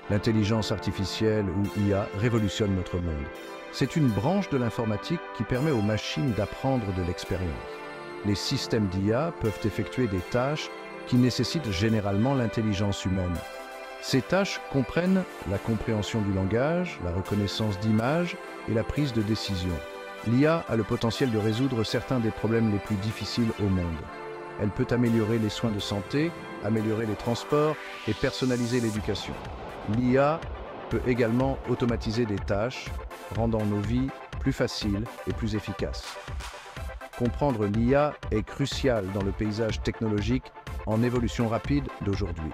L'intelligence artificielle ou IA révolutionne notre monde. C'est une branche de l'informatique qui permet aux machines d'apprendre de l'expérience. Les systèmes d'IA peuvent effectuer des tâches qui nécessitent généralement l'intelligence humaine. Ces tâches comprennent la compréhension du langage, la reconnaissance d'images et la prise de décision. L'IA a le potentiel de résoudre certains des problèmes les plus difficiles au monde. Elle peut améliorer les soins de santé, améliorer les transports et personnaliser l'éducation. L'IA peut également automatiser des tâches, rendant nos vies plus faciles et plus efficaces. Comprendre l'IA est crucial dans le paysage technologique en évolution rapide d'aujourd'hui.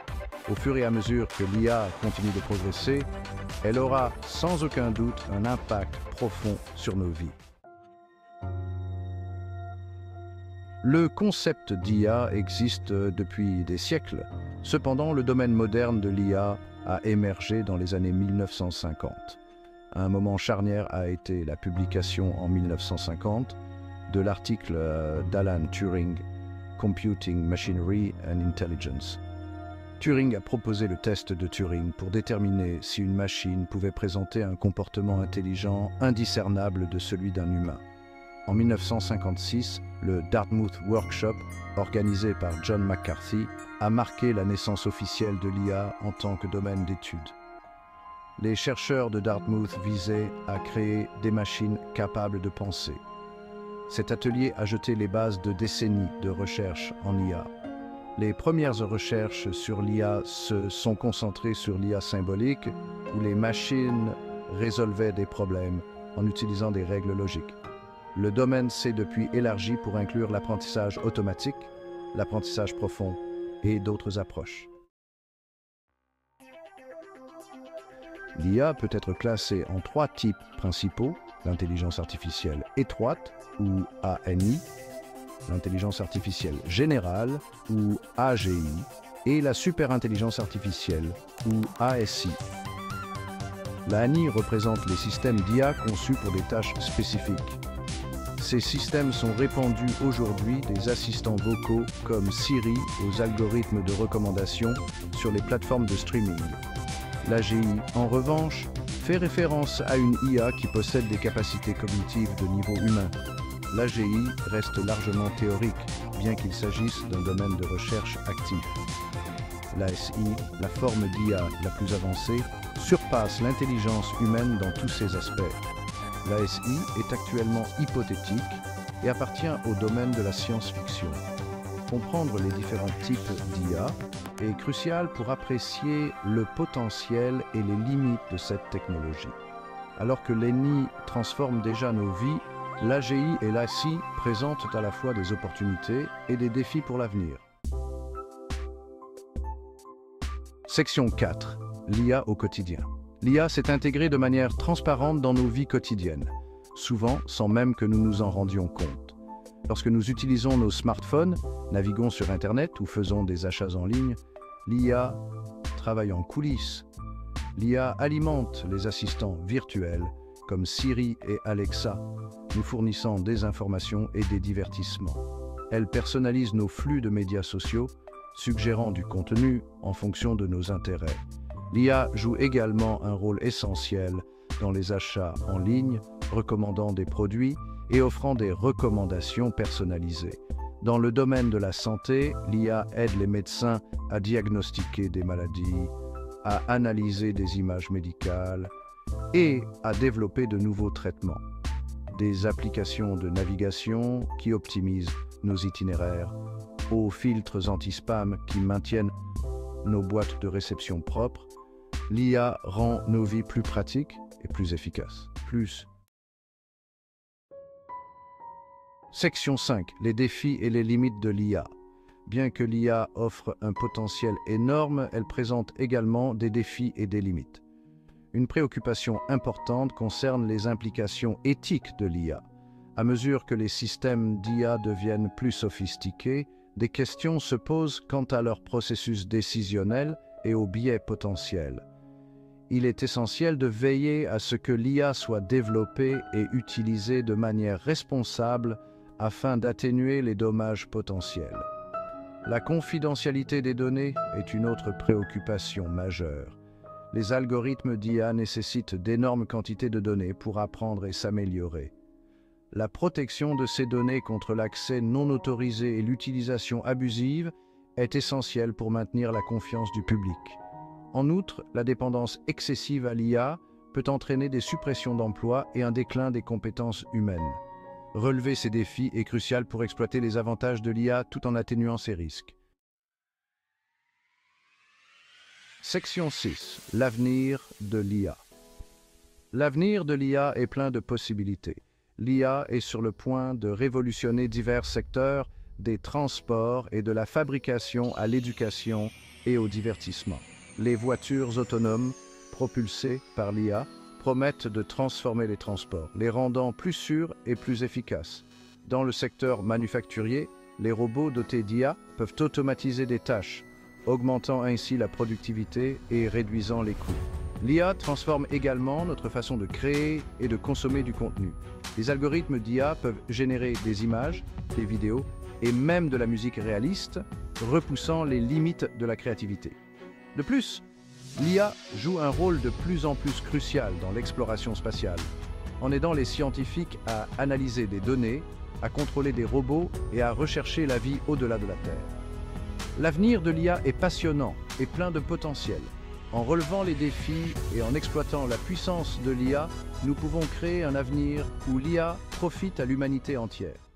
Au fur et à mesure que l'IA continue de progresser, elle aura sans aucun doute un impact profond sur nos vies. Le concept d'IA existe depuis des siècles. Cependant, le domaine moderne de l'IA a émergé dans les années 1950. Un moment charnière a été la publication en 1950 de l'article d'Alan Turing, Computing Machinery and Intelligence. Turing a proposé le test de Turing pour déterminer si une machine pouvait présenter un comportement intelligent indiscernable de celui d'un humain. En 1956, le Dartmouth Workshop, organisé par John McCarthy, a marqué la naissance officielle de l'IA en tant que domaine d'étude. Les chercheurs de Dartmouth visaient à créer des machines capables de penser. Cet atelier a jeté les bases de décennies de recherche en IA. Les premières recherches sur l'IA se sont concentrées sur l'IA symbolique, où les machines résolvaient des problèmes en utilisant des règles logiques. Le domaine s'est depuis élargi pour inclure l'apprentissage automatique, l'apprentissage profond et d'autres approches. L'IA peut être classée en 3 types principaux: l'intelligence artificielle étroite ou ANI, l'intelligence artificielle générale ou AGI et la superintelligence artificielle ou ASI. L'ANI représente les systèmes d'IA conçus pour des tâches spécifiques. Ces systèmes sont répandus aujourd'hui des assistants vocaux comme Siri aux algorithmes de recommandation sur les plateformes de streaming. L'AGI, en revanche, fait référence à une IA qui possède des capacités cognitives de niveau humain. L'AGI reste largement théorique, bien qu'il s'agisse d'un domaine de recherche actif. L'ASI, la forme d'IA la plus avancée, surpasse l'intelligence humaine dans tous ses aspects. L'ASI est actuellement hypothétique et appartient au domaine de la science-fiction. Comprendre les différents types d'IA est crucial pour apprécier le potentiel et les limites de cette technologie. Alors que l'ANI transforme déjà nos vies, l'AGI et l'ASI présentent à la fois des opportunités et des défis pour l'avenir. Section 4. L'IA au quotidien. L'IA s'est intégrée de manière transparente dans nos vies quotidiennes, souvent sans même que nous nous en rendions compte. Lorsque nous utilisons nos smartphones, naviguons sur Internet ou faisons des achats en ligne, l'IA travaille en coulisses. L'IA alimente les assistants virtuels comme Siri et Alexa, nous fournissant des informations et des divertissements. Elle personnalise nos flux de médias sociaux, suggérant du contenu en fonction de nos intérêts. L'IA joue également un rôle essentiel dans les achats en ligne, recommandant des produits et offrant des recommandations personnalisées. Dans le domaine de la santé, l'IA aide les médecins à diagnostiquer des maladies, à analyser des images médicales et à développer de nouveaux traitements. Des applications de navigation qui optimisent nos itinéraires, aux filtres anti-spam qui maintiennent nos boîtes de réception propres, l'IA rend nos vies plus pratiques et plus efficaces. Section 5. Les défis et les limites de l'IA. Bien que l'IA offre un potentiel énorme, elle présente également des défis et des limites. Une préoccupation importante concerne les implications éthiques de l'IA. À mesure que les systèmes d'IA deviennent plus sophistiqués, des questions se posent quant à leur processus décisionnel et aux biais potentiels. Il est essentiel de veiller à ce que l'IA soit développée et utilisée de manière responsable afin d'atténuer les dommages potentiels. La confidentialité des données est une autre préoccupation majeure. Les algorithmes d'IA nécessitent d'énormes quantités de données pour apprendre et s'améliorer. La protection de ces données contre l'accès non autorisé et l'utilisation abusive est essentielle pour maintenir la confiance du public. En outre, la dépendance excessive à l'IA peut entraîner des suppressions d'emplois et un déclin des compétences humaines. Relever ces défis est crucial pour exploiter les avantages de l'IA tout en atténuant ses risques. Section 6. L'avenir de l'IA. L'avenir de l'IA est plein de possibilités. L'IA est sur le point de révolutionner divers secteurs, des transports et de la fabrication à l'éducation et au divertissement. Les voitures autonomes, propulsées par l'IA, promettent de transformer les transports, les rendant plus sûrs et plus efficaces. Dans le secteur manufacturier, les robots dotés d'IA peuvent automatiser des tâches, augmentant ainsi la productivité et réduisant les coûts. L'IA transforme également notre façon de créer et de consommer du contenu. Les algorithmes d'IA peuvent générer des images, des vidéos et même de la musique réaliste, repoussant les limites de la créativité. De plus, l'IA joue un rôle de plus en plus crucial dans l'exploration spatiale, en aidant les scientifiques à analyser des données, à contrôler des robots et à rechercher la vie au-delà de la Terre. L'avenir de l'IA est passionnant et plein de potentiel. En relevant les défis et en exploitant la puissance de l'IA, nous pouvons créer un avenir où l'IA profite à l'humanité entière.